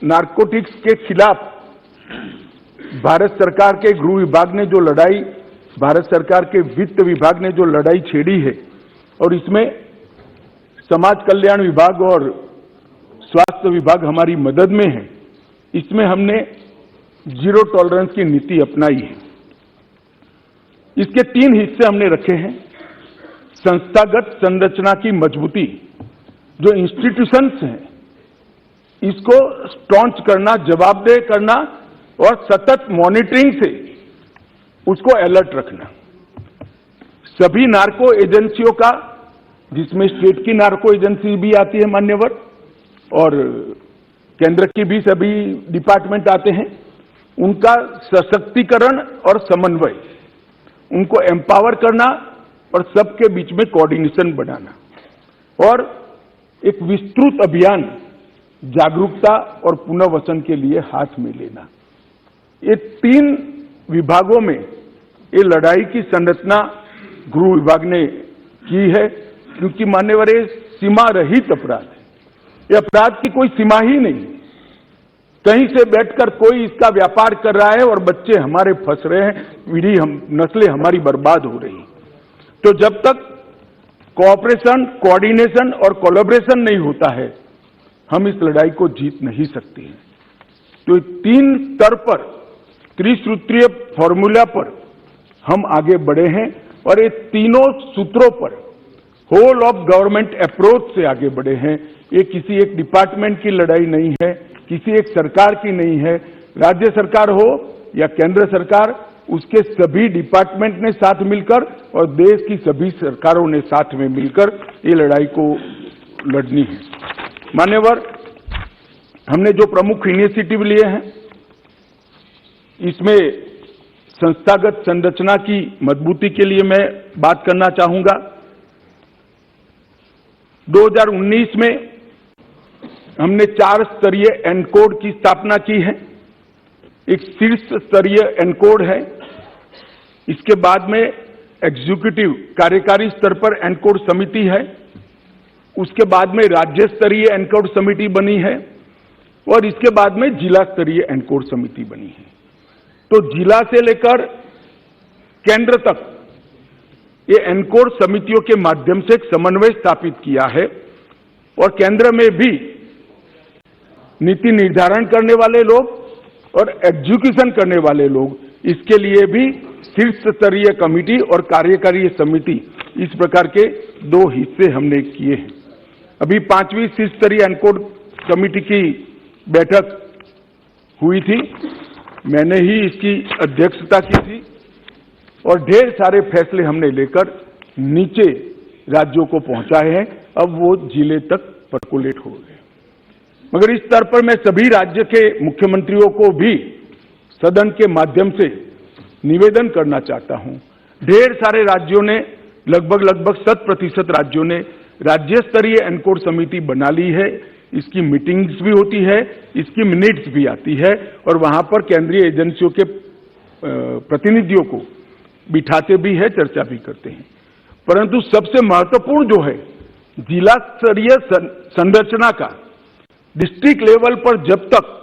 Narcotics के खिलाफ भारत सरकार के गृह विभाग ने जो लड़ाई, भारत सरकार के वित्त विभाग ने जो लड़ाई छेड़ी है, और इसमें समाज कल्याण विभाग और स्वास्थ्य विभाग हमारी मदद में है, इसमें हमने जीरो टॉलरेंस की नीति अपनाई है। इसके 3 हिस्से हमने रखे हैं। संस्थागत संरचना की मजबूती, जो इंस्टीट्यूशंस हैं इसको स्ट्रॉन्च करना, जवाबदेह करना और सतत मॉनिटरिंग से उसको अलर्ट रखना। सभी नार्को एजेंसियों का, जिसमें स्टेट की नार्को एजेंसी भी आती है मान्यवर, और केंद्र की भी सभी डिपार्टमेंट आते हैं, उनका सशक्तिकरण और समन्वय, उनको एम्पावर करना और सबके बीच में कोऑर्डिनेशन बनाना, और एक विस्तृत अभियान जागरूकता और पुनर्वसन के लिए हाथ में लेना। ये 3 विभागों में ये लड़ाई की संरचना गृह विभाग ने की है, क्योंकि मान्यवर ये सीमा रहित अपराध है। ये अपराध की कोई सीमा ही नहीं। कहीं से बैठकर कोई इसका व्यापार कर रहा है और बच्चे हमारे फंस रहे हैं, नस्लें हमारी बर्बाद हो रही। तो जब तक कोऑपरेशन, कोऑर्डिनेशन और कोलैबोरेशन नहीं होता है, हम इस लड़ाई को जीत नहीं सकते हैं। तो 3 स्तर पर, त्रिसूत्रीय फॉर्मूला पर हम आगे बढ़े हैं, और ये तीनों सूत्रों पर होल ऑफ गवर्नमेंट अप्रोच से आगे बढ़े हैं। ये किसी एक डिपार्टमेंट की लड़ाई नहीं है, किसी एक सरकार की नहीं है। राज्य सरकार हो या केंद्र सरकार, उसके सभी डिपार्टमेंट ने साथ मिलकर और देश की सभी सरकारों ने साथ में मिलकर ये लड़ाई को लड़नी है। मान्यवर, हमने जो प्रमुख इनिशिएटिव लिए हैं, इसमें संस्थागत संरचना की मजबूती के लिए मैं बात करना चाहूंगा। 2019 में हमने 4 स्तरीय एनकोड की स्थापना की है। एक शीर्ष स्तरीय एनकोड है, इसके बाद में एग्जीक्यूटिव कार्यकारी स्तर पर एनकोड समिति है, उसके बाद में राज्य स्तरीय एनकोड समिति बनी है, और इसके बाद में जिला स्तरीय एनकोड समिति बनी है। तो जिला से लेकर केंद्र तक ये एनकोड समितियों के माध्यम से एक समन्वय स्थापित किया है, और केंद्र में भी नीति निर्धारण करने वाले लोग और एग्जीक्यूशन करने वाले लोग, इसके लिए भी शीर्ष स्तरीय कमेटी और कार्यकारी समिति, इस प्रकार के 2 हिस्से हमने किए हैं। अभी 5वीं शीर्ष स्तरीय एनकोड कमेटी की बैठक हुई थी, मैंने ही इसकी अध्यक्षता की थी, और ढेर सारे फैसले हमने लेकर नीचे राज्यों को पहुंचाए हैं। अब वो जिले तक परकोलेट हो गए। मगर इस स्तर पर मैं सभी राज्य के मुख्यमंत्रियों को भी सदन के माध्यम से निवेदन करना चाहता हूं। ढेर सारे राज्यों ने, लगभग 100% राज्यों ने राज्य स्तरीय एनकोड समिति बना ली है। इसकी मीटिंग्स भी होती है, इसकी मिनट्स भी आती है, और वहां पर केंद्रीय एजेंसियों के प्रतिनिधियों को बिठाते भी है, चर्चा भी करते हैं। परंतु सबसे महत्वपूर्ण जो है, जिला स्तरीय संरचना का, डिस्ट्रिक्ट लेवल पर जब तक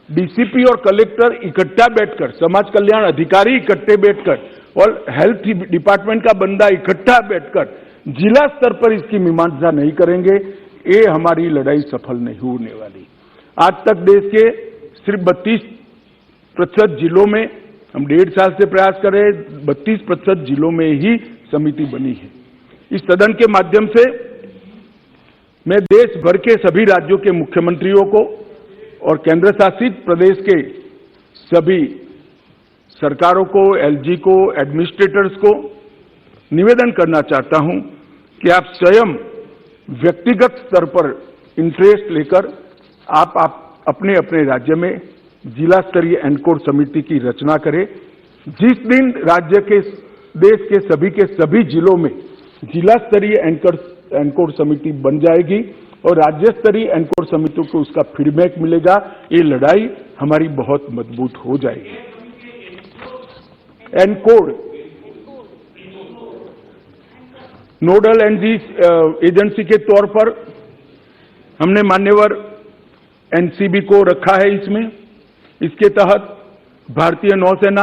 डीसीपी और कलेक्टर इकट्ठा बैठकर, समाज कल्याण अधिकारी इकट्ठे बैठकर और हेल्थ डिपार्टमेंट का बंदा इकट्ठा बैठकर जिला स्तर पर इसकी मीमांसा नहीं करेंगे, ये हमारी लड़ाई सफल नहीं होने वाली। आज तक देश के सिर्फ 32% जिलों में, हम 1.5 साल से प्रयास कर रहे हैं, 32% जिलों में ही समिति बनी है। इस सदन के माध्यम से मैं देश भर के सभी राज्यों के मुख्यमंत्रियों को और केंद्र शासित प्रदेश के सभी सरकारों को, एलजी को, एडमिनिस्ट्रेटर्स को निवेदन करना चाहता हूं कि आप स्वयं व्यक्तिगत स्तर पर इंटरेस्ट लेकर आप अपने अपने राज्य में जिला स्तरीय एनकोड समिति की रचना करें। जिस दिन राज्य के, देश के सभी जिलों में जिला स्तरीय एनकोड समिति बन जाएगी और राज्य स्तरीय एनकोड समितियों को उसका फीडबैक मिलेगा, ये लड़ाई हमारी बहुत मजबूत हो जाएगी। एनकोड नोडल एजेंसी के तौर पर हमने मान्यवर एनसीबी को रखा है इसमें। इसके तहत भारतीय नौसेना,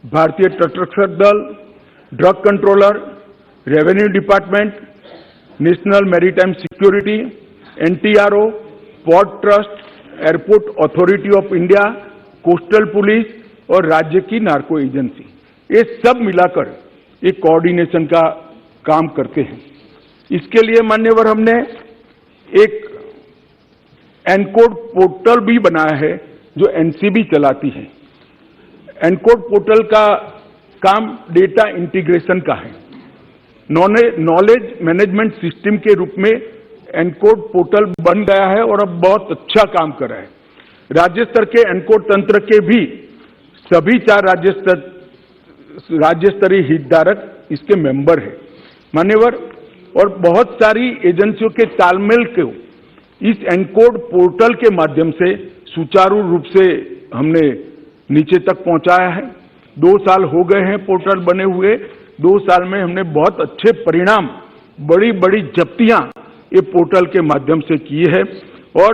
भारतीय तटरक्षक दल, drug controller, revenue department, national maritime security, NTRO, port trust, airport authority of India, coastal police और राज्य की नार्को एजेंसी, ये सब मिलाकर एक कोऑर्डिनेशन का काम करते हैं। इसके लिए मान्यवर हमने एक एनकोड पोर्टल भी बनाया है जो एनसीबी चलाती है। एनकोड पोर्टल का काम डेटा इंटीग्रेशन का है। नॉलेज मैनेजमेंट सिस्टम के रूप में एनकोड पोर्टल बन गया है और अब बहुत अच्छा काम कर रहा है। राज्य स्तर के एनकोड तंत्र के भी सभी 4 राज्य स्तरीय हितधारक इसके मेंबर है मान्यवर, और बहुत सारी एजेंसियों के तालमेल को इस एनकोड पोर्टल के माध्यम से सुचारू रूप से हमने नीचे तक पहुंचाया है। 2 साल हो गए हैं पोर्टल बने हुए। 2 साल में हमने बहुत अच्छे परिणाम, बड़ी बड़ी जब्तियां ये पोर्टल के माध्यम से की है और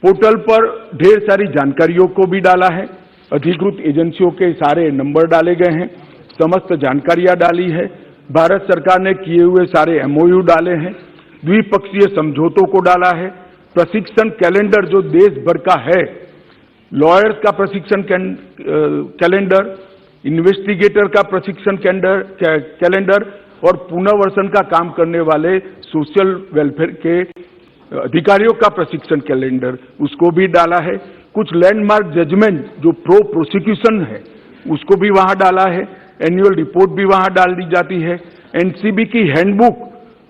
पोर्टल पर ढेर सारी जानकारियों को भी डाला है। अधिकृत एजेंसियों के सारे नंबर डाले गए हैं, समस्त जानकारियां डाली है। भारत सरकार ने किए हुए सारे एमओयू डाले हैं, द्विपक्षीय समझौतों को डाला है, प्रशिक्षण कैलेंडर जो देश भर का है, लॉयर्स का प्रशिक्षण कैलेंडर, इन्वेस्टिगेटर का प्रशिक्षण कैलेंडर और पुनर्वसन का काम करने वाले सोशल वेलफेयर के अधिकारियों का प्रशिक्षण कैलेंडर, उसको भी डाला है। कुछ लैंडमार्क जजमेंट जो प्रो प्रोसिक्यूशन है उसको भी वहां डाला है। एनुअल रिपोर्ट भी वहां डाल दी जाती है। एनसीबी की हैंडबुक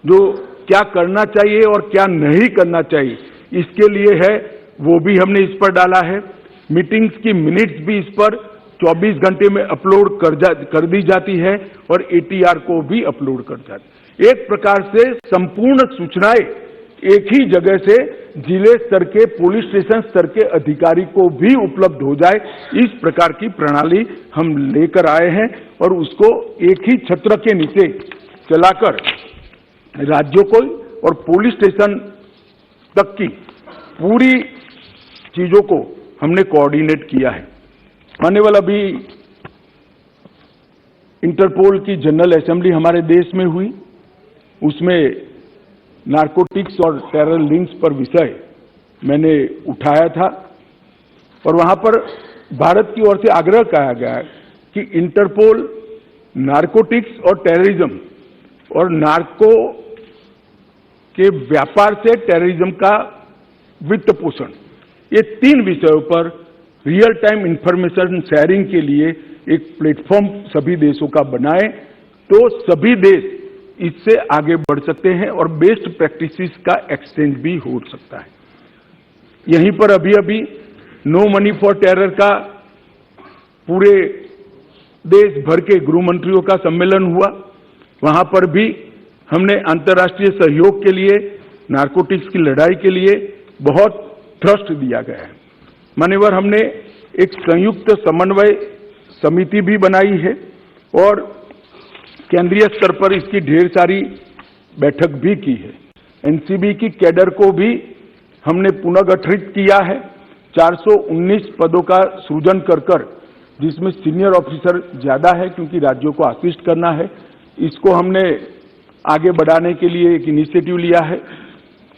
जो क्या करना चाहिए और क्या नहीं करना चाहिए इसके लिए है, वो भी हमने इस पर डाला है। मीटिंग्स की मिनट्स भी इस पर 24 घंटे में अपलोड कर दी जाती है और एटीआर को भी अपलोड कर जाती है। एक प्रकार से संपूर्ण सूचनाएं एक ही जगह से जिले स्तर के, पुलिस स्टेशन स्तर के अधिकारी को भी उपलब्ध हो जाए, इस प्रकार की प्रणाली हम लेकर आए हैं और उसको एक ही छत्र के नीचे चलाकर राज्यों को और पुलिस स्टेशन तक की पूरी चीजों को हमने कोऑर्डिनेट किया है। मान्यवर, अभी इंटरपोल की जनरल असेंबली हमारे देश में हुई, उसमें नारकोटिक्स और टेरर लिंक्स पर विषय मैंने उठाया था और वहां पर भारत की ओर से आग्रह किया गया है कि इंटरपोल नारकोटिक्स और टेररिज्म और नार्को के व्यापार से टेररिज्म का वित्त पोषण, ये 3 विषयों पर रियल टाइम इंफॉर्मेशन शेयरिंग के लिए एक प्लेटफॉर्म सभी देशों का बनाए तो सभी देश इससे आगे बढ़ सकते हैं और बेस्ट प्रैक्टिसेस का एक्सचेंज भी हो सकता है। यहीं पर अभी अभी नो मनी फॉर टेरर का पूरे देश भर के गृह मंत्रियों का सम्मेलन हुआ। वहां पर भी हमने अंतर्राष्ट्रीय सहयोग के लिए, नारकोटिक्स की लड़ाई के लिए बहुत थ्रस्ट दिया गया है। मान्यवर, हमने एक संयुक्त समन्वय समिति भी बनाई है और केंद्रीय स्तर पर इसकी ढेर सारी बैठक भी की है। एनसीबी की कैडर को भी हमने पुनर्गठित किया है। 419 पदों का सृजन कर जिसमें सीनियर ऑफिसर ज्यादा है क्योंकि राज्यों को असिस्ट करना है, इसको हमने आगे बढ़ाने के लिए एक इनिशिएटिव लिया है।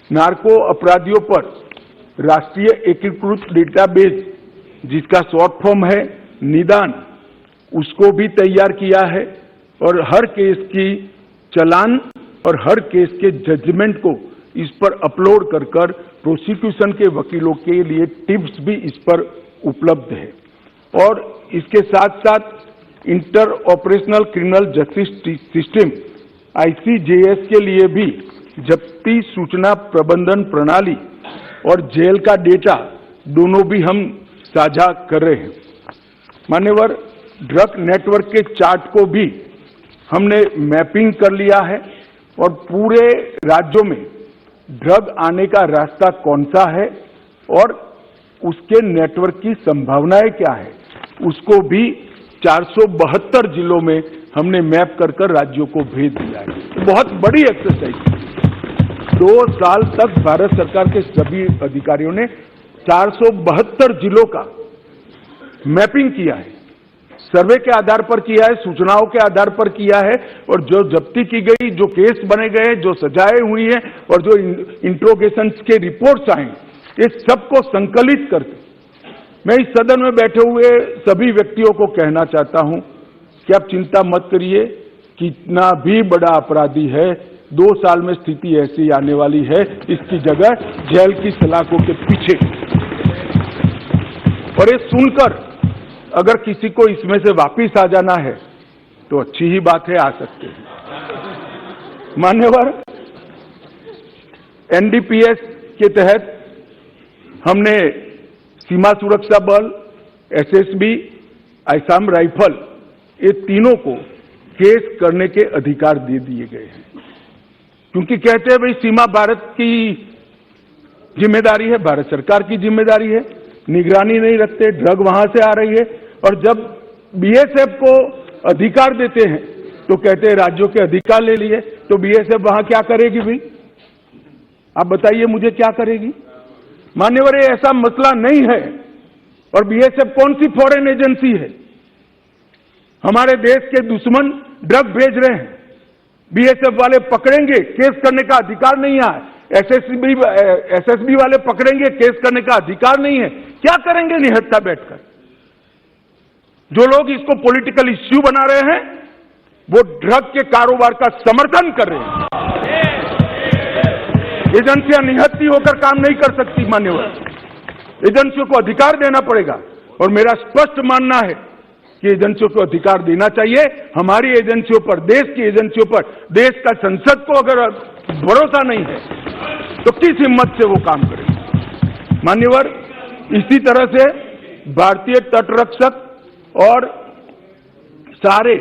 नार्को अपराधियों पर राष्ट्रीय एकीकृत डेटाबेस जिसका शॉर्ट फॉर्म है निदान, उसको भी तैयार किया है और हर केस की चालान और हर केस के जजमेंट को इस पर अपलोड कर प्रोसिक्यूशन के वकीलों के लिए टिप्स भी इस पर उपलब्ध है। और इसके साथ साथ inter operational criminal justice system ICJS के लिए भी जब्ती सूचना प्रबंधन प्रणाली और जेल का डेटा दोनों भी हम साझा कर रहे हैं। मान्यवर, ड्रग नेटवर्क के चार्ट को भी हमने मैपिंग कर लिया है और पूरे राज्यों में ड्रग आने का रास्ता कौन सा है और उसके नेटवर्क की संभावनाएं क्या है, उसको भी 472 जिलों में हमने मैप कर राज्यों को भेज दिया है। बहुत बड़ी एक्सरसाइज है। 2 साल तक भारत सरकार के सभी अधिकारियों ने 472 जिलों का मैपिंग किया है, सर्वे के आधार पर किया है, सूचनाओं के आधार पर किया है, और जो जब्ती की गई, जो केस बने गए, जो सजाएं हुई हैं और जो इंट्रोगेशन के रिपोर्ट्स आए, ये सबको संकलित करके मैं इस सदन में बैठे हुए सभी व्यक्तियों को कहना चाहता हूं कि आप चिंता मत करिए, कितना भी बड़ा अपराधी है 2 साल में स्थिति ऐसी आने वाली है, इसकी जगह जेल की सलाखों के पीछे। और ये सुनकर अगर किसी को इसमें से वापिस आ जाना है तो अच्छी ही बात है, आ सकते हैं। मान्यवर, एनडीपीएस के तहत हमने सीमा सुरक्षा बल, एसएसबी, असम राइफल, ये तीनों को केस करने के अधिकार दे दिए गए हैं, क्योंकि कहते हैं भाई सीमा भारत की जिम्मेदारी है, भारत सरकार की जिम्मेदारी है, निगरानी नहीं रखते, ड्रग वहां से आ रही है। और जब बीएसएफ को अधिकार देते हैं तो कहते हैं राज्यों के अधिकार ले लिए, तो बीएसएफ वहां क्या करेगी भाई? आप बताइए मुझे, क्या करेगी? मान्यवर, ये ऐसा मसला नहीं है। और बीएसएफ कौन सी फॉरेन एजेंसी है? हमारे देश के दुश्मन ड्रग भेज रहे हैं, बीएसएफ वाले पकड़ेंगे, केस करने का अधिकार नहीं है। एसएसबी वाले पकड़ेंगे, केस करने का अधिकार नहीं है। क्या करेंगे निहत्था बैठकर? जो लोग इसको पॉलिटिकल इश्यू बना रहे हैं वो ड्रग के कारोबार का समर्थन कर रहे हैं। एजेंसियां निहत्थी होकर काम नहीं कर सकती मान्यवर, एजेंसियों को अधिकार देना पड़ेगा। और मेरा स्पष्ट मानना है कि एजेंसियों को अधिकार देना चाहिए। हमारी एजेंसियों पर, देश की एजेंसियों पर, देश का संसद को अगर भरोसा नहीं है तो किस हिम्मत से वो काम करें? मान्यवर, इसी तरह से भारतीय तटरक्षक और सारे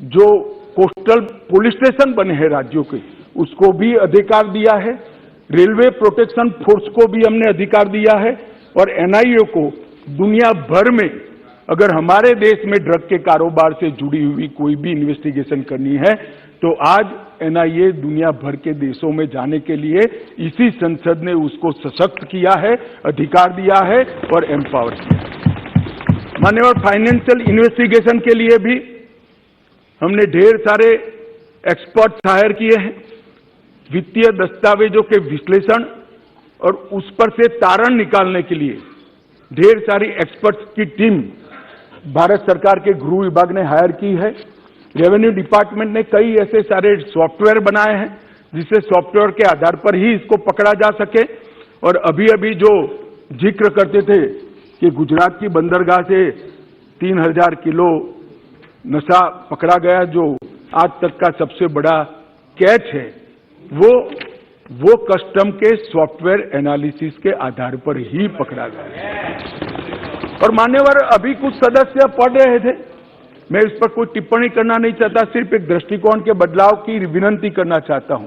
जो कोस्टल पुलिस स्टेशन बने हैं राज्यों के, उसको भी अधिकार दिया है। रेलवे प्रोटेक्शन फोर्स को भी हमने अधिकार दिया है। और एनआईए को दुनिया भर में अगर हमारे देश में ड्रग के कारोबार से जुड़ी हुई कोई भी इन्वेस्टिगेशन करनी है तो आज एनआईए दुनिया भर के देशों में जाने के लिए इसी संसद ने उसको सशक्त किया है, अधिकार दिया है और एम्पावर किया है। मान्यवर, फाइनेंशियल इन्वेस्टिगेशन के लिए भी हमने ढेर सारे एक्सपर्ट्स हायर किए हैं। वित्तीय दस्तावेजों के विश्लेषण और उस पर से तारण निकालने के लिए ढेर सारी एक्सपर्ट्स की टीम भारत सरकार के गृह विभाग ने हायर की है। रेवेन्यू डिपार्टमेंट ने कई ऐसे सारे सॉफ्टवेयर बनाए हैं जिससे सॉफ्टवेयर के आधार पर ही इसको पकड़ा जा सके। और अभी अभी जो जिक्र करते थे कि गुजरात की बंदरगाह से 3000 किलो नशा पकड़ा गया, जो आज तक का सबसे बड़ा कैच है, वो कस्टम के सॉफ्टवेयर एनालिसिस के आधार पर ही पकड़ा गया। और मान्यवर, अभी कुछ सदस्य पढ़ रहे थे, मैं इस पर कोई टिप्पणी करना नहीं चाहता, सिर्फ एक दृष्टिकोण के बदलाव की विनंती करना चाहता हूं।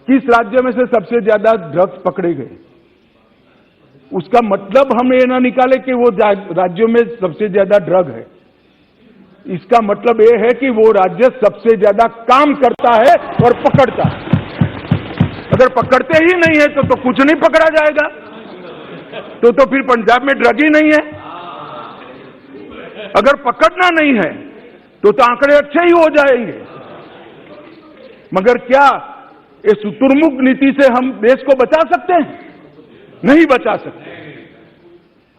किस राज्य में से सबसे ज्यादा ड्रग्स पकड़े गए? उसका मतलब हम ये ना निकाले कि वो राज्यों में सबसे ज्यादा ड्रग है। इसका मतलब ये है कि वो राज्य सबसे ज्यादा काम करता है और पकड़ता है। अगर पकड़ते ही नहीं है तो कुछ नहीं पकड़ा जाएगा, तो फिर पंजाब में ड्रग ही नहीं है। अगर पकड़ना नहीं है तो आंकड़े अच्छे ही हो जाएंगे। मगर क्या इस शुतुरमुर्ग नीति से हम देश को बचा सकते हैं? नहीं बचा सकते।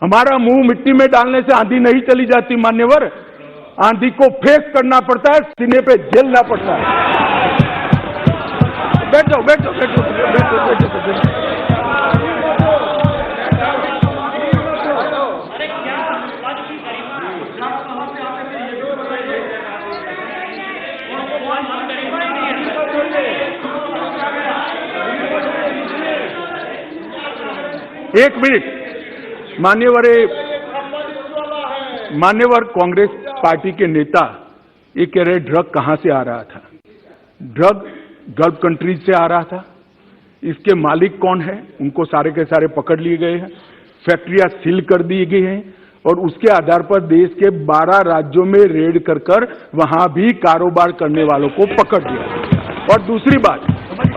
हमारा मुंह मिट्टी में डालने से आंधी नहीं चली जाती मान्यवर, आंधी को फेस करना पड़ता है, सीने पे झेलना पड़ता है। बैठ जाओ, बैठ जाओ, बैठ जाओ, बैठ जाओ, बैठ जाओ, बैठ जाओ। एक मिनट मान्यवर, कांग्रेस पार्टी के नेता ये कह रहे ड्रग कहां से आ रहा था? ड्रग गल्फ कंट्रीज से आ रहा था। इसके मालिक कौन है? उनको सारे के सारे पकड़ लिए गए हैं, फैक्ट्रियां सील कर दी गई हैं और उसके आधार पर देश के 12 राज्यों में रेड कर वहां भी कारोबार करने वालों को पकड़ लिया। और दूसरी बात,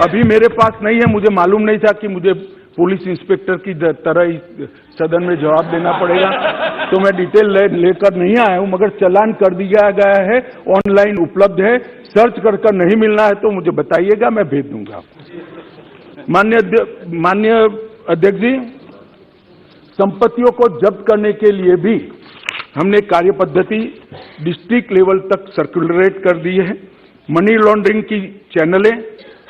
अभी मेरे पास नहीं है, मुझे मालूम नहीं था कि मुझे पुलिस इंस्पेक्टर की तरह इस सदन में जवाब देना पड़ेगा, तो मैं डिटेल लेकर नहीं आया हूं, मगर चालान कर दिया गया है, ऑनलाइन उपलब्ध है, सर्च कर नहीं मिलना है तो मुझे बताइएगा, मैं भेज दूंगा आपको। माननीय अध्यक्ष जी, संपत्तियों को जब्त करने के लिए भी हमने कार्य पद्धति डिस्ट्रिक्ट लेवल तक सर्कुलरेट कर दी है। मनी लॉन्ड्रिंग की चैनलें,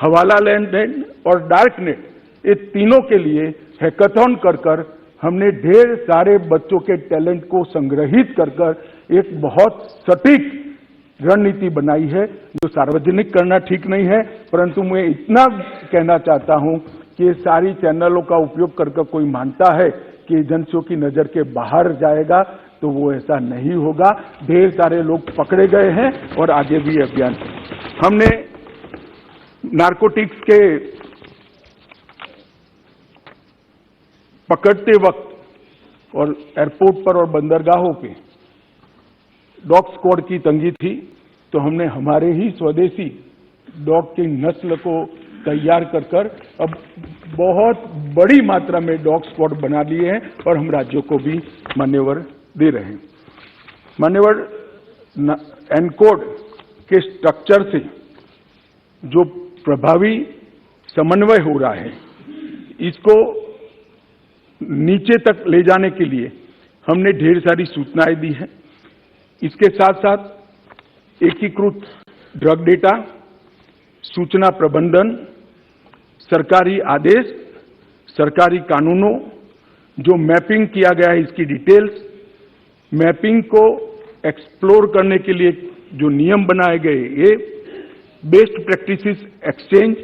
हवाला लेन देन और डार्क नेट, ये तीनों के लिए हैकाथॉन कर हमने ढेर सारे बच्चों के टैलेंट को संग्रहित कर एक बहुत सटीक रणनीति बनाई है, जो सार्वजनिक करना ठीक नहीं है, परंतु मैं इतना कहना चाहता हूं कि सारी चैनलों का उपयोग कर कोई मानता है कि एजेंसियों की नजर के बाहर जाएगा, तो वो ऐसा नहीं होगा। ढेर सारे लोग पकड़े गए हैं और आगे भी अभियान। हमने नारकोटिक्स के पकड़ते वक्त और एयरपोर्ट पर और बंदरगाहों पे डॉग स्क्वाड की तंगी थी, तो हमने हमारे ही स्वदेशी डॉग की नस्ल को तैयार कर अब बहुत बड़ी मात्रा में डॉग स्क्वाड बना लिए हैं और हम राज्यों को भी मान्यवर दे रहे हैं। मान्यवर, एनकोड के स्ट्रक्चर से जो प्रभावी समन्वय हो रहा है, इसको नीचे तक ले जाने के लिए हमने ढेर सारी सूचनाएं दी हैं। इसके साथ साथ एकीकृत ड्रग डेटा, सूचना प्रबंधन, सरकारी आदेश, सरकारी कानूनों, जो मैपिंग किया गया है इसकी डिटेल्स, मैपिंग को एक्सप्लोर करने के लिए जो नियम बनाए गए, ये best practices exchange,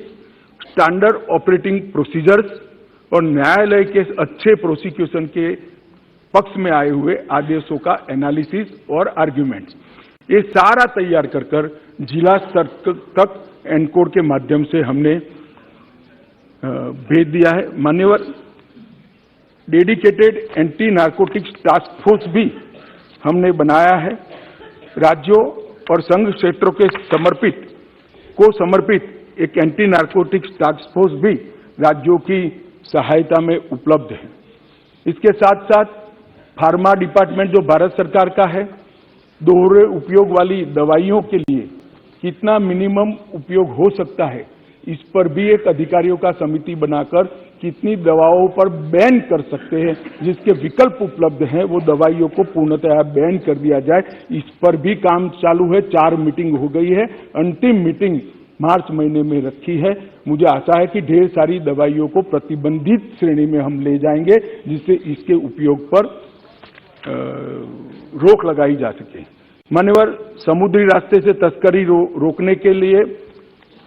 standard operating procedures और न्यायालय के अच्छे प्रोसिक्यूशन के पक्ष में आए हुए आदेशों का एनालिसिस और आर्ग्यूमेंट्स, ये सारा तैयार कर जिला स्तर तक एनकोड के माध्यम से हमने भेज दिया है। मान्यवर, dedicated anti narcotics task force भी हमने बनाया है। राज्यों और संघ क्षेत्रों के समर्पित एक एंटी नारकोटिक्स टास्क फोर्स भी राज्यों की सहायता में उपलब्ध है। इसके साथ साथ फार्मा डिपार्टमेंट जो भारत सरकार का है, दोहरे उपयोग वाली दवाइयों के लिए कितना मिनिमम उपयोग हो सकता है, इस पर भी एक अधिकारियों का समिति बनाकर कितनी दवाओं पर बैन कर सकते हैं, जिसके विकल्प उपलब्ध हैं, वो दवाइयों को पूर्णतः बैन कर दिया जाए, इस पर भी काम चालू है। 4 मीटिंग हो गई है, अंतिम मीटिंग मार्च महीने में रखी है। मुझे आशा है कि ढेर सारी दवाइयों को प्रतिबंधित श्रेणी में हम ले जाएंगे, जिससे इसके उपयोग पर रोक लगाई जा सके। मान्यवर, समुद्री रास्ते से तस्करी रोकने के लिए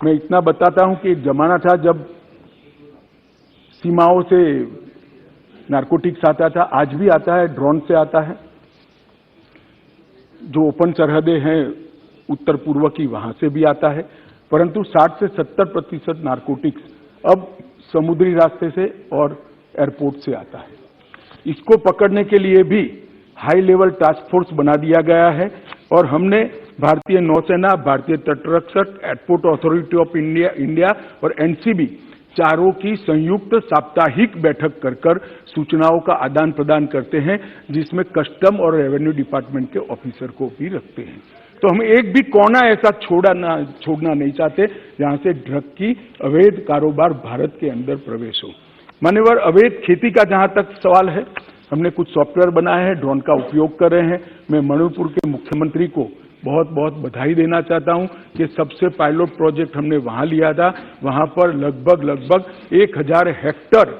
मैं इतना बताता हूं कि एक जमाना था जब सीमाओं से नारकोटिक्स आता था, आज भी आता है, ड्रोन से आता है। जो ओपन सरहदें हैं उत्तर पूर्व की, वहां से भी आता है, परंतु 60 से 70% नारकोटिक्स अब समुद्री रास्ते से और एयरपोर्ट से आता है। इसको पकड़ने के लिए भी हाई लेवल टास्क फोर्स बना दिया गया है और हमने भारतीय नौसेना, भारतीय तटरक्षक, एयरपोर्ट अथॉरिटी ऑफ इंडिया और एनसीबी चारों की संयुक्त साप्ताहिक बैठक कर सूचनाओं का आदान प्रदान करते हैं, जिसमें कस्टम और रेवेन्यू डिपार्टमेंट के ऑफिसर को भी रखते हैं। तो हम एक भी कोना ऐसा छोड़ना नहीं चाहते जहां से ड्रग की अवैध कारोबार भारत के अंदर प्रवेश हो। मान्यवर, अवैध खेती का जहां तक सवाल है, हमने कुछ सॉफ्टवेयर बनाए हैं, ड्रोन का उपयोग कर रहे हैं। मैं मणिपुर के मुख्यमंत्री को बहुत बहुत बधाई देना चाहता हूं कि सबसे पायलट प्रोजेक्ट हमने वहां लिया था, वहां पर लगभग 1000 हेक्टर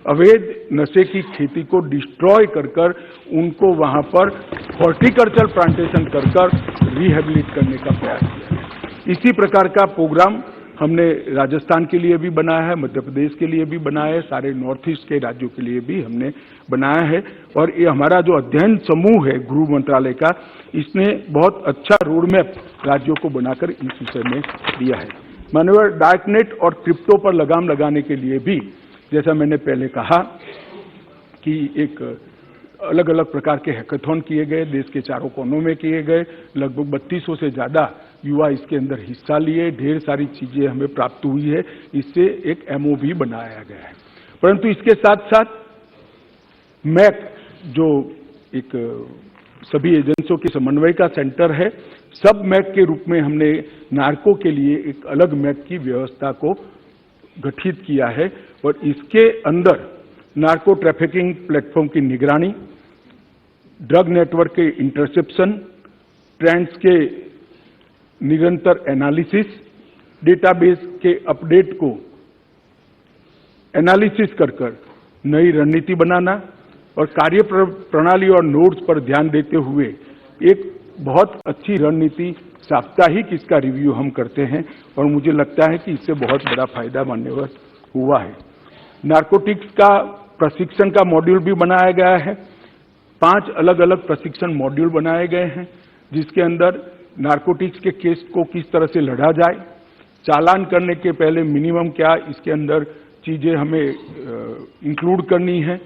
अवैध नशे की खेती को डिस्ट्रॉय कर उनको वहां पर हॉर्टिकल्चर प्लांटेशन कर रिहेबिलिट करने का प्रयास किया। इसी प्रकार का प्रोग्राम हमने राजस्थान के लिए भी बनाया है, मध्य प्रदेश के लिए भी बनाया है, सारे नॉर्थ ईस्ट के राज्यों के लिए भी हमने बनाया है। और ये हमारा जो अध्ययन समूह है गृह मंत्रालय का, इसने बहुत अच्छा रोड मैप राज्यों को बनाकर इस विषय में दिया है। मान्यवर, डार्कनेट और क्रिप्टो पर लगाम लगाने के लिए भी, जैसा मैंने पहले कहा कि एक अलग अलग प्रकार के हैकाथॉन किए गए, देश के चारों कोनों में किए गए, लगभग 3200 से ज्यादा युवा इसके अंदर हिस्सा लिए, ढेर सारी चीजें हमें प्राप्त हुई है। इससे एक MOV बनाया गया है। परंतु इसके साथ साथ मैक, जो एक सभी एजेंसियों के समन्वय का सेंटर है, सब मैक के रूप में हमने नार्को के लिए एक अलग मैक की व्यवस्था को गठित किया है और इसके अंदर नार्को ट्रैफिकिंग प्लेटफॉर्म की निगरानी, ड्रग नेटवर्क के इंटरसेप्शन, ट्रेंड्स के निरंतर एनालिसिस, डेटाबेस के अपडेट को एनालिसिस कर नई रणनीति बनाना और कार्य प्रणाली और नोड्स पर ध्यान देते हुए एक बहुत अच्छी रणनीति साप्ताहिक इसका रिव्यू हम करते हैं और मुझे लगता है कि इससे बहुत बड़ा फायदा मान्यवर हुआ है। नार्कोटिक्स का प्रशिक्षण का मॉड्यूल भी बनाया गया है। 5 अलग अलग प्रशिक्षण मॉड्यूल बनाए गए हैं जिसके अंदर नार्कोटिक्स के केस को किस तरह से लड़ा जाए, चालान करने के पहले मिनिमम क्या इसके अंदर चीजें हमें इंक्लूड करनी है,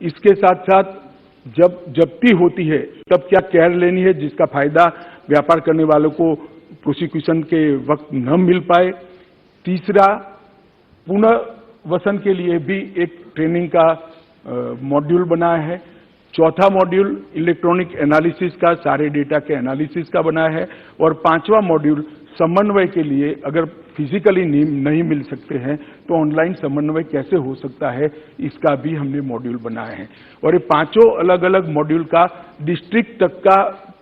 इसके साथ साथ जब जब्ती होती है तब क्या केयर लेनी है जिसका फायदा व्यापार करने वालों को प्रोसिक्यूशन के वक्त न मिल पाए। तीसरा, पुनर्वसन के लिए भी एक ट्रेनिंग का मॉड्यूल बनाया है। चौथा मॉड्यूल इलेक्ट्रॉनिक एनालिसिस का, सारे डेटा के एनालिसिस का बना है और 5वां मॉड्यूल समन्वय के लिए, अगर फिजिकली नहीं मिल सकते हैं तो ऑनलाइन समन्वय कैसे हो सकता है, इसका भी हमने मॉड्यूल बनाए हैं। और ये 5 अलग अलग मॉड्यूल का डिस्ट्रिक्ट तक का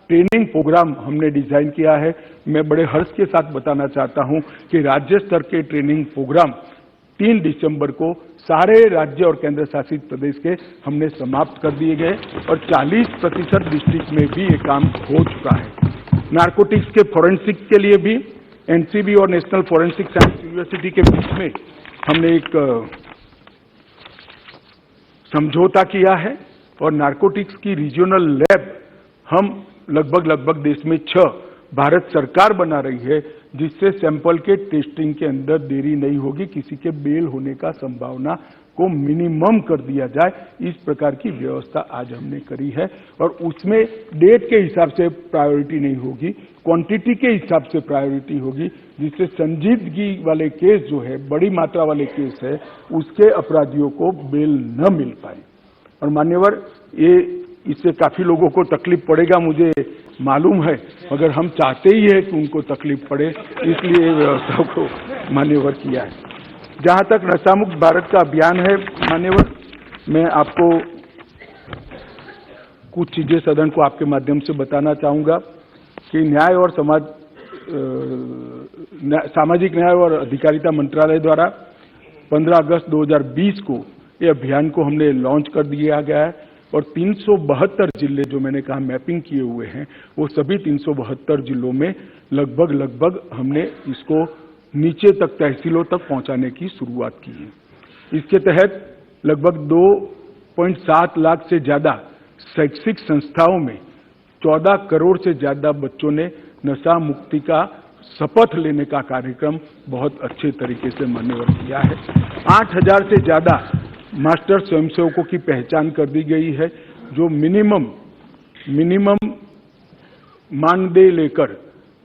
ट्रेनिंग प्रोग्राम हमने डिजाइन किया है। मैं बड़े हर्ष के साथ बताना चाहता हूं कि राज्य स्तर के ट्रेनिंग प्रोग्राम 3 दिसंबर को सारे राज्य और केंद्र शासित प्रदेश के हमने समाप्त कर दिए गए और 40% डिस्ट्रिक्ट में भी ये काम हो चुका है। नार्कोटिक्स के फोरेंसिक के लिए भी NCB और नेशनल फोरेंसिक साइंस यूनिवर्सिटी के बीच में हमने एक समझौता किया है और नार्कोटिक्स की रीजनल लैब हम लगभग देश में 6 भारत सरकार बना रही है, जिससे सैंपल के टेस्टिंग के अंदर देरी नहीं होगी, किसी के बेल होने का संभावना को मिनिमम कर दिया जाए। इस प्रकार की व्यवस्था आज हमने करी है और उसमें डेट के हिसाब से प्रायोरिटी नहीं होगी, क्वांटिटी के हिसाब से प्रायोरिटी होगी, जिससे संजीदगी वाले केस जो है, बड़ी मात्रा वाले केस है, उसके अपराधियों को बेल न मिल पाए। और मान्यवर, ये इससे काफी लोगों को तकलीफ पड़ेगा, मुझे मालूम है, मगर हम चाहते ही है कि उनको तकलीफ पड़े, इसलिए व्यवस्था को मान्यवर किया है। जहां तक नशामुक्त भारत का अभियान है मान्यवर, मैं आपको कुछ चीजें सदन को आपके माध्यम से बताना चाहूंगा कि न्याय और सामाजिक न्याय और अधिकारिता मंत्रालय द्वारा 15 अगस्त 2020 को ये अभियान को हमने लॉन्च कर दिया गया है और 372 जिले जो मैंने कहा मैपिंग किए हुए हैं, वो सभी 372 जिलों में लगभग हमने इसको नीचे तक, तहसीलों तक पहुंचाने की शुरुआत की है। इसके तहत लगभग 2.7 लाख से ज्यादा शैक्षिक संस्थाओं में 14 करोड़ से ज्यादा बच्चों ने नशा मुक्ति का शपथ लेने का कार्यक्रम बहुत अच्छे तरीके से मान्यवर किया है। 8000 से ज्यादा मास्टर स्वयंसेवकों की पहचान कर दी गई है, जो मिनिमम मानदेय लेकर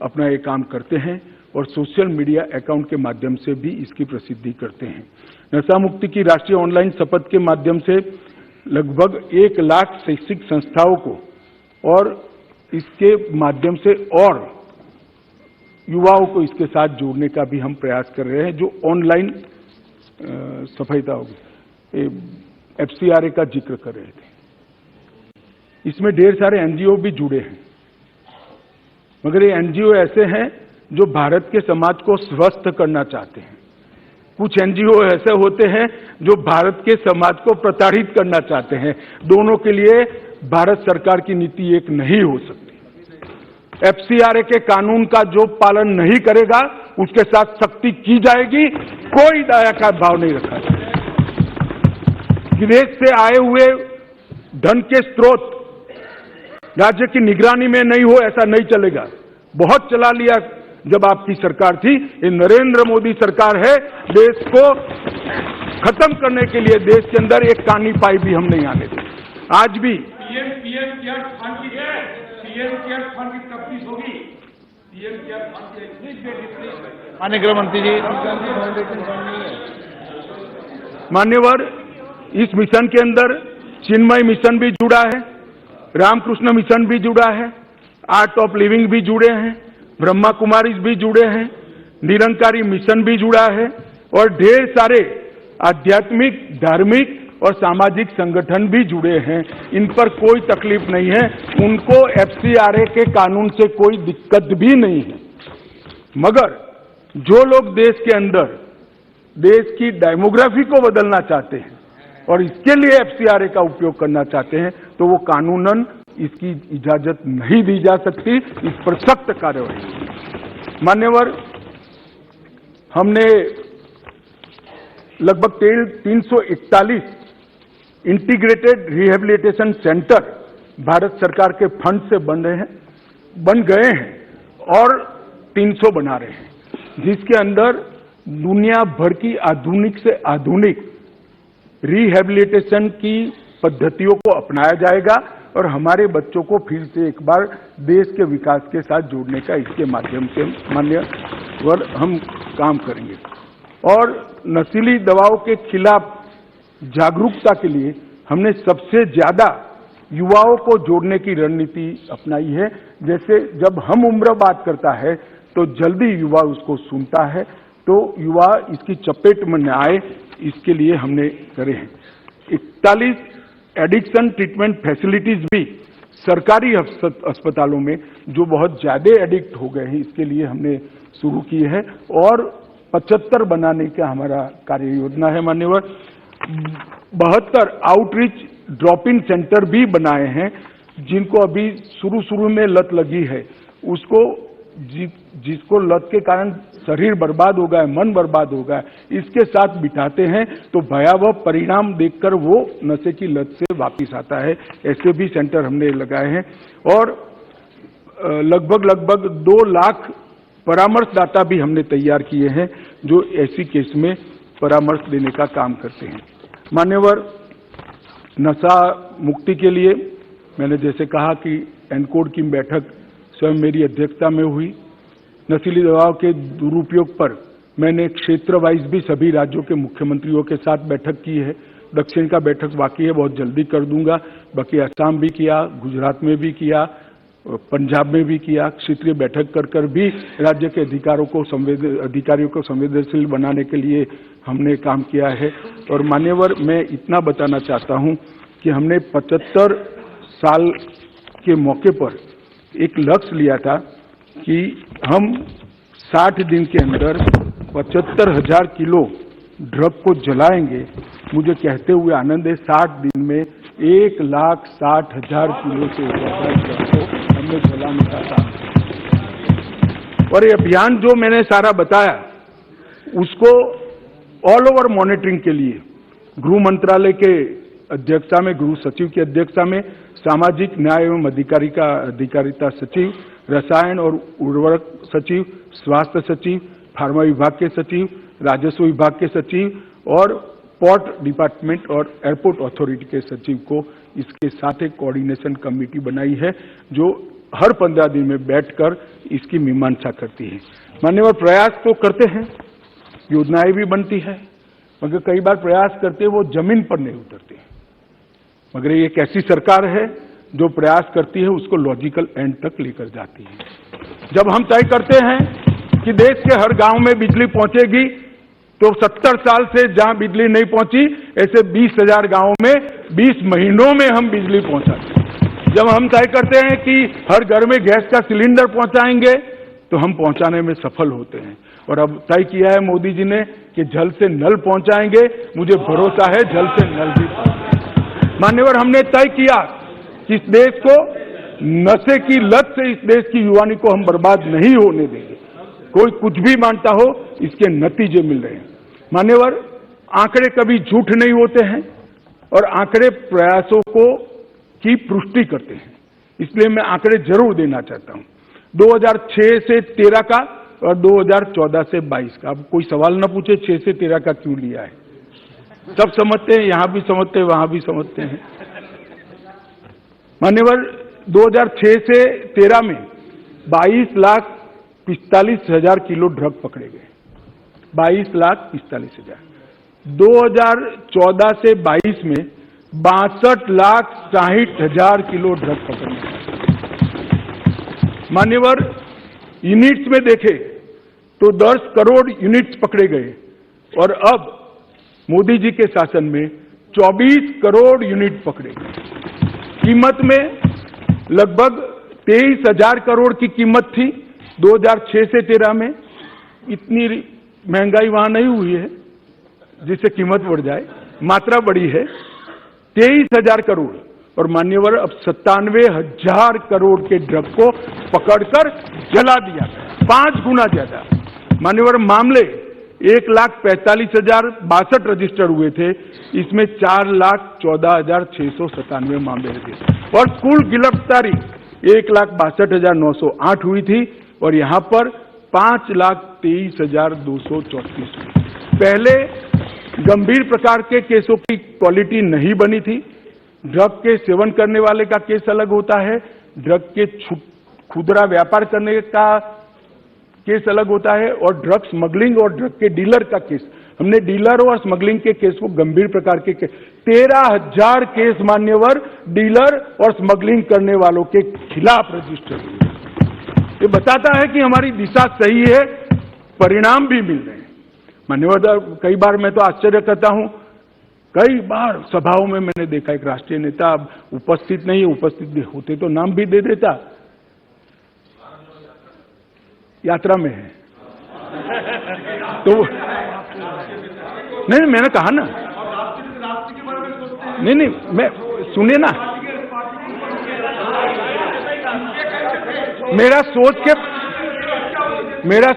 अपना ये काम करते हैं और सोशल मीडिया अकाउंट के माध्यम से भी इसकी प्रसिद्धि करते हैं। नशा मुक्ति की राष्ट्रीय ऑनलाइन शपथ के माध्यम से लगभग 1 लाख शैक्षिक संस्थाओं को और इसके माध्यम से और युवाओं को इसके साथ जोड़ने का भी हम प्रयास कर रहे हैं। जो ऑनलाइन सफलता होगी, FCRA का जिक्र कर रहे थे, इसमें ढेर सारे NGO भी जुड़े हैं, मगर ये NGO ऐसे हैं जो भारत के समाज को स्वस्थ करना चाहते हैं। कुछ NGO ऐसे होते हैं जो भारत के समाज को प्रताड़ित करना चाहते हैं। दोनों के लिए भारत सरकार की नीति एक नहीं हो सकती। FCRA के कानून का जो पालन नहीं करेगा उसके साथ सख्ती की जाएगी, कोई दया का भाव नहीं रखा जाएगा। विदेश से आए हुए धन के स्रोत राज्य की निगरानी में नहीं हो, ऐसा नहीं चलेगा। बहुत चला लिया जब आपकी सरकार थी, ये नरेंद्र मोदी सरकार है, देश को खत्म करने के लिए देश के अंदर एक कानी पाई भी हम नहीं आने देंगे। आज भी पीएम केयर्स फंड की तफ्तीश होगी। माननीय गृह मंत्री जी। मान्यवर, इस मिशन के अंदर चिन्मय मिशन भी जुड़ा है, रामकृष्ण मिशन भी जुड़ा है, आर्ट ऑफ लिविंग भी जुड़े हैं, ब्रह्मा कुमारीज भी जुड़े हैं, निरंकारी मिशन भी जुड़ा है और ढेर सारे आध्यात्मिक, धार्मिक और सामाजिक संगठन भी जुड़े हैं। इन पर कोई तकलीफ नहीं है, उनको एफसीआरए के कानून से कोई दिक्कत भी नहीं है। मगर जो लोग देश के अंदर देश की डेमोग्राफी को बदलना चाहते हैं और इसके लिए एफसीआरए का उपयोग करना चाहते हैं तो वो कानूनन इसकी इजाजत नहीं दी जा सकती, इस पर सख्त कार्रवाई। मान्यवर, हमने लगभग 341 इंटीग्रेटेड रिहेबिलिटेशन सेंटर भारत सरकार के फंड से बन गए हैं और 300 बना रहे हैं, जिसके अंदर दुनिया भर की आधुनिक से आधुनिक रिहेबिलिटेशन की पद्धतियों को अपनाया जाएगा और हमारे बच्चों को फिर से एक बार देश के विकास के साथ जोड़ने का इसके माध्यम से मान्यवर हम काम करेंगे। और नशीली दवाओं के खिलाफ जागरूकता के लिए हमने सबसे ज्यादा युवाओं को जोड़ने की रणनीति अपनाई है। जैसे जब हम उम्र बात करता है तो जल्दी युवा उसको सुनता है, तो युवा इसकी चपेट में न आए, इसके लिए हमने करे हैं। 41 एडिक्शन ट्रीटमेंट फैसिलिटीज भी सरकारी अस्पतालों में जो बहुत ज्यादा एडिक्ट हो गए हैं, इसके लिए हमने शुरू की है और 75 बनाने का हमारा कार्य योजना है। मान्यवर, 72 आउटरीच ड्रॉप इन सेंटर भी बनाए हैं, जिनको अभी शुरू में लत लगी है, उसको जिसको लत के कारण शरीर बर्बाद हो गया है, मन बर्बाद हो गया है, इसके साथ बिठाते हैं तो भयावह परिणाम देखकर वो नशे की लत से वापिस आता है। ऐसे भी सेंटर हमने लगाए हैं और लगभग 2 लाख परामर्शदाता भी हमने तैयार किए हैं जो ऐसी केस में परामर्श देने का काम करते हैं। मान्यवर, नशा मुक्ति के लिए मैंने जैसे कहा कि एनकोड की बैठक स्वयं मेरी अध्यक्षता में हुई। नशीली दवाओं के दुरुपयोग पर मैंने क्षेत्र वाइज भी सभी राज्यों के मुख्यमंत्रियों के साथ बैठक की है। दक्षिण का बैठक बाकी है, बहुत जल्दी कर दूंगा। बाकी असम भी किया, गुजरात में भी किया, पंजाब में भी किया। क्षेत्रीय बैठक कर भी राज्य के अधिकारियों को संवेदनशील बनाने के लिए हमने काम किया है। और मान्यवर, मैं इतना बताना चाहता हूं कि हमने 75 साल के मौके पर एक लक्ष्य लिया था कि हम 60 दिन के अंदर 75,000 किलो ड्रग को जलाएंगे। मुझे कहते हुए आनंद है, 60 दिन में 1,60,000 किलो से ज्यादा ड्रग को हमने जलाने का काम किया। और ये अभियान जो मैंने सारा बताया, उसको ऑल ओवर मॉनिटरिंग के लिए गृह मंत्रालय के अध्यक्षता में, गृह सचिव की अध्यक्षता में सामाजिक न्याय एवं अधिकारिता सचिव, रसायन और उर्वरक सचिव, स्वास्थ्य सचिव, फार्मा विभाग के सचिव, राजस्व विभाग के सचिव और पोर्ट डिपार्टमेंट और एयरपोर्ट अथॉरिटी के सचिव को इसके साथ एक कोऑर्डिनेशन कमेटी बनाई है जो हर 15 दिन में बैठकर इसकी मीमांसा करती है। मान्यवर, प्रयास तो करते हैं, योजनाएं भी बनती है, मगर कई बार प्रयास करते वो जमीन पर नहीं उतरते। मगर ये एक ऐसी सरकार है जो प्रयास करती है उसको लॉजिकल एंड तक लेकर जाती है। जब हम तय करते हैं कि देश के हर गांव में बिजली पहुंचेगी, तो 70 साल से जहां बिजली नहीं पहुंची, ऐसे 20,000 गांवों में 20 महीनों में हम बिजली पहुंचाते हैं। जब हम तय करते हैं कि हर घर में गैस का सिलेंडर पहुंचाएंगे, तो हम पहुंचाने में सफल होते हैं। और अब तय किया है मोदी जी ने कि जल से नल पहुंचाएंगे। मुझे भरोसा है जल से नल भी पहुंचाएंगे। मान्यवर, हमने तय किया कि इस देश को नशे की लत से, इस देश की युवानी को हम बर्बाद नहीं होने देंगे। कोई कुछ भी मानता हो, इसके नतीजे मिल रहे हैं। मान्यवर, आंकड़े कभी झूठ नहीं होते हैं और आंकड़े प्रयासों की पुष्टि करते हैं, इसलिए मैं आंकड़े जरूर देना चाहता हूं। 2006 से 13 का और 2014 से 22 का। अब कोई सवाल न पूछे 6 से 13 का क्यों लिया है, सब समझते हैं, यहां भी समझते हैं, वहां भी समझते हैं। मान्यवर, 2006 से 13 में 45,000 किलो ड्रग पकड़े गए। 22,45,000। 2014 से 22 में 62,60,000 किलो ड्रग पकड़े गए। मान्यवर, यूनिट्स में देखे तो 10 करोड़ यूनिट्स पकड़े गए और अब मोदी जी के शासन में 24 करोड़ यूनिट पकड़े गए। कीमत में लगभग 23,000 करोड़ की कीमत थी 2006 से 13 में। इतनी महंगाई वहां नहीं हुई है जिससे कीमत बढ़ जाए, मात्रा बढ़ी है 23,000 करोड़। और मान्यवर, अब 97,000 करोड़ के ड्रग को पकड़कर जला दिया, 5 गुना ज्यादा। मान्यवर, मामले 1,45,062 रजिस्टर हुए थे, इसमें 4,14,697 मामले थे और कुल गिरफ्तारी 1,62,908 हुई थी और यहां पर 5,23,234 हुई। पहले गंभीर प्रकार के केसों की क्वालिटी नहीं बनी थी। ड्रग के सेवन करने वाले का केस अलग होता है, ड्रग के खुदरा व्यापार करने का केस अलग होता है और ड्रग स्मगलिंग और ड्रग के डीलर का केस। हमने डीलर और स्मगलिंग के केस को गंभीर प्रकार के 13,000 केस मान्यवर डीलर और स्मगलिंग करने वालों के खिलाफ रजिस्टर हुए। ये बताता है कि हमारी दिशा सही है, परिणाम भी मिल रहे हैं। मान्यवर, कई बार मैं तो आश्चर्य करता हूं, कई बार सभाओं में मैंने देखा एक राष्ट्रीय नेता उपस्थित नहीं है, उपस्थित होते तो नाम भी दे देता, यात्रा में है तो नहीं, मैंने कहा ना, नहीं, मैं सुनिए ना, मेरा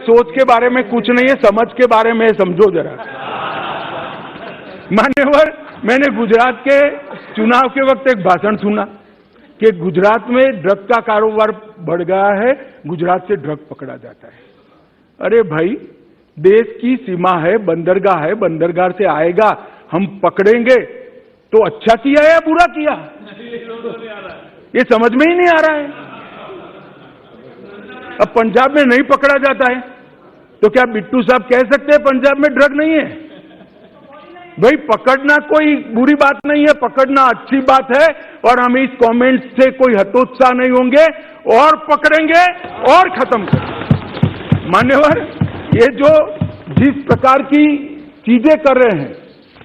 सोच के बारे में कुछ नहीं है, समझ के बारे में समझो जरा। मान्यवर, मैंने गुजरात के चुनाव के वक्त एक भाषण सुना कि गुजरात में ड्रग का कारोबार बढ़ गया है, गुजरात से ड्रग पकड़ा जाता है। अरे भाई, देश की सीमा है, बंदरगाह है, बंदरगाह से आएगा, हम पकड़ेंगे तो अच्छा किया या बुरा किया, ये समझ में ही नहीं आ रहा है। अब पंजाब में नहीं पकड़ा जाता है तो क्या बिट्टू साहब कह सकते हैं पंजाब में ड्रग नहीं है? भाई, पकड़ना कोई बुरी बात नहीं है, पकड़ना अच्छी बात है और हम इस कमेंट से कोई हतोत्साह नहीं होंगे और पकड़ेंगे और खत्म करेंगे। मान्यवर, ये जो जिस प्रकार की चीजें कर रहे हैं,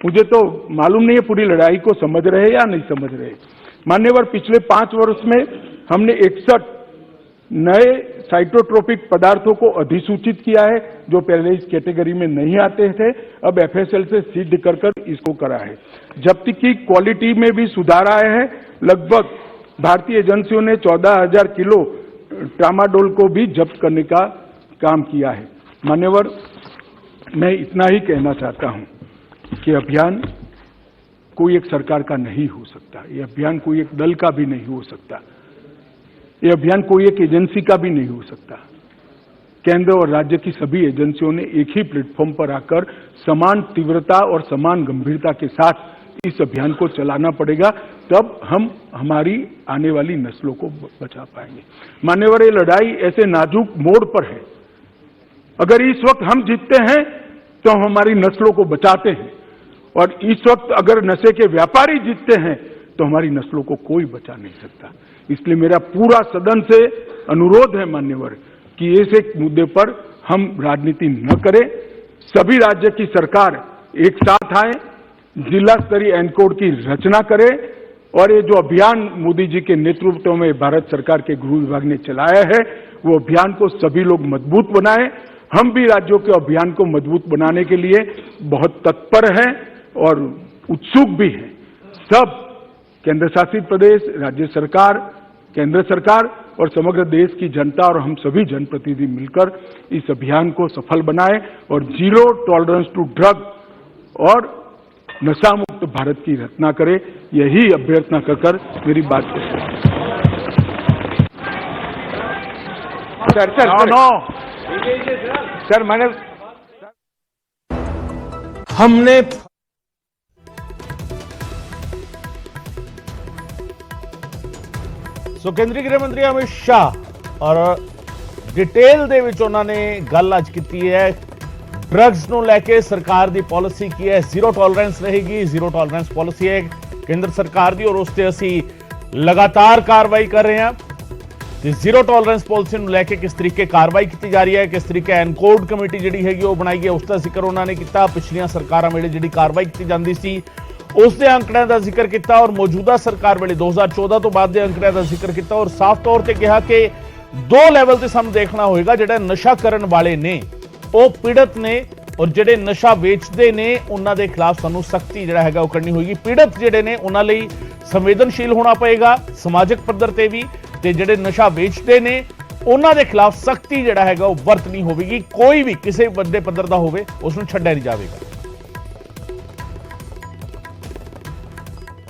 मुझे तो मालूम नहीं है पूरी लड़ाई को समझ रहे या नहीं समझ रहे। मान्यवर, पिछले 5 वर्ष में हमने 61 नए साइटोट्रोपिक पदार्थों को अधिसूचित किया है जो पहले इस कैटेगरी में नहीं आते थे, अब एफएसएल से सिद्ध कर इसको करा है। जब्ती की क्वालिटी में भी सुधार आया है। लगभग भारतीय एजेंसियों ने 14,000 किलो ट्रामाडोल को भी जब्त करने का काम किया है। मान्यवर, मैं इतना ही कहना चाहता हूं कि अभियान कोई एक सरकार का नहीं हो सकता, ये अभियान कोई एक दल का भी नहीं हो सकता, ये अभियान कोई एक एजेंसी का भी नहीं हो सकता। केंद्र और राज्य की सभी एजेंसियों ने एक ही प्लेटफॉर्म पर आकर समान तीव्रता और समान गंभीरता के साथ इस अभियान को चलाना पड़ेगा, तब हम हमारी आने वाली नस्लों को बचा पाएंगे। मान्यवर, ये लड़ाई ऐसे नाजुक मोड़ पर है, अगर इस वक्त हम जीतते हैं तो हम हमारी नस्लों को बचाते हैं और इस वक्त अगर नशे के व्यापारी जीतते हैं तो हमारी नस्लों को कोई बचा नहीं सकता। इसलिए मेरा पूरा सदन से अनुरोध है मान्यवर कि इस एक मुद्दे पर हम राजनीति न करें, सभी राज्य की सरकार एक साथ आए, जिला स्तरीय एनकोड की रचना करे और ये जो अभियान मोदी जी के नेतृत्व में भारत सरकार के गृह विभाग ने चलाया है, वो अभियान को सभी लोग मजबूत बनाएं। हम भी राज्यों के अभियान को मजबूत बनाने के लिए बहुत तत्पर हैं और उत्सुक भी हैं। सब केंद्र शासित प्रदेश, राज्य सरकार, केंद्र सरकार और समग्र देश की जनता और हम सभी जनप्रतिनिधि मिलकर इस अभियान को सफल बनाएं और जीरो टॉलरेंस टू ड्रग और नशा मुक्त भारत की रचना करें, यही अभ्यर्थना कर मेरी बात को सर मैंने हमने केंद्रीय गृह मंत्री अमित शाह और डिटेल ਦੇ ਵਿੱਚ ਉਹਨਾਂ ਨੇ ਗੱਲ ਅੱਜ ਕੀਤੀ ਹੈ। ਡਰੱਗਸ ਨੂੰ ਲੈ ਕੇ ਸਰਕਾਰ ਦੀ ਪਾਲਿਸੀ ਕੀ ਹੈ, ਜ਼ੀਰੋ ਟੋਲਰੈਂਸ ਰਹੇਗੀ, ਜ਼ੀਰੋ ਟੋਲਰੈਂਸ ਪਾਲਿਸੀ ਹੈ ਕੇਂਦਰ ਸਰਕਾਰ ਦੀ, ਔਰ ਉਸ ਤੇ ਅਸੀਂ ਲਗਾਤਾਰ ਕਾਰਵਾਈ ਕਰ ਰਹੇ ਹਾਂ। ਤੇ ਜ਼ੀਰੋ ਟੋਲਰੈਂਸ ਪਾਲਿਸੀ ਨੂੰ ਲੈ ਕੇ ਕਿਸ ਤਰੀਕੇ ਕਾਰਵਾਈ ਕੀਤੀ ਜਾ ਰਹੀ ਹੈ, ਕਿਸ ਤਰੀਕੇ ਐਨਕੋਡ ਕਮੇਟੀ ਜਿਹੜੀ ਹੈਗੀ ਉਹ ਬਣਾਈ ਹੈ, ਉਸ ਦਾ ਜ਼ਿਕਰ ਉਹਨਾਂ ਨੇ ਕੀਤਾ। ਪਿਛਲੀਆਂ ਸਰਕਾਰਾਂ ਵੇਲੇ ਜਿਹੜੀ ਕਾਰਵਾਈ ਕੀਤੀ ਜਾਂਦੀ ਸੀ ਉਸ ਦੇ ਅੰਕੜਿਆਂ ਦਾ ਜ਼ਿਕਰ ਕੀਤਾ, ਔਰ ਮੌਜੂਦਾ ਸਰਕਾਰ ਵੇਲੇ 2014 ਤੋਂ ਬਾਅਦ ਦੇ ਅੰਕੜਿਆਂ ਦਾ ਜ਼ਿਕਰ ਕੀਤਾ, ਔਰ ਸਾਫ਼ ਤੌਰ ਤੇ ਕਿਹਾ ਕਿ ਦੋ ਲੈਵਲ ਤੇ ਸਾਨੂੰ ਦੇਖਣਾ ਹੋਏਗਾ। ਜਿਹੜਾ ਨਸ਼ਾ ਕਰਨ ਵਾਲੇ ਨੇ ਉਹ ਪੀੜਤ ਨੇ, ਔਰ ਜਿਹੜੇ ਨਸ਼ਾ ਵੇਚਦੇ ਨੇ ਉਹਨਾਂ ਦੇ ਖਿਲਾਫ ਸਾਨੂੰ ਸਖਤੀ ਜਿਹੜਾ ਹੈਗਾ ਉਹ ਕਰਨੀ ਹੋਏਗੀ। ਪੀੜਤ ਜਿਹੜੇ ਨੇ ਉਹਨਾਂ ਲਈ ਸੰਵੇਦਨਸ਼ੀਲ ਹੋਣਾ ਪਏਗਾ ਸਮਾਜਿਕ ਪੱਧਰ ਤੇ ਵੀ, ਤੇ ਜਿਹੜੇ ਨਸ਼ਾ ਵੇਚਦੇ ਨੇ ਉਹਨਾਂ ਦੇ ਖਿਲਾਫ ਸਖਤੀ ਜਿਹੜਾ ਹੈਗਾ ਉਹ ਵਰਤਣੀ ਹੋਵੇਗੀ। ਕੋਈ ਵੀ ਕਿਸੇ ਵੱਡੇ ਪੱਧਰ ਦਾ ਹੋਵੇ ਉਸ ਨੂੰ ਛੱਡਿਆ ਨਹੀਂ ਜਾਵੇਗਾ।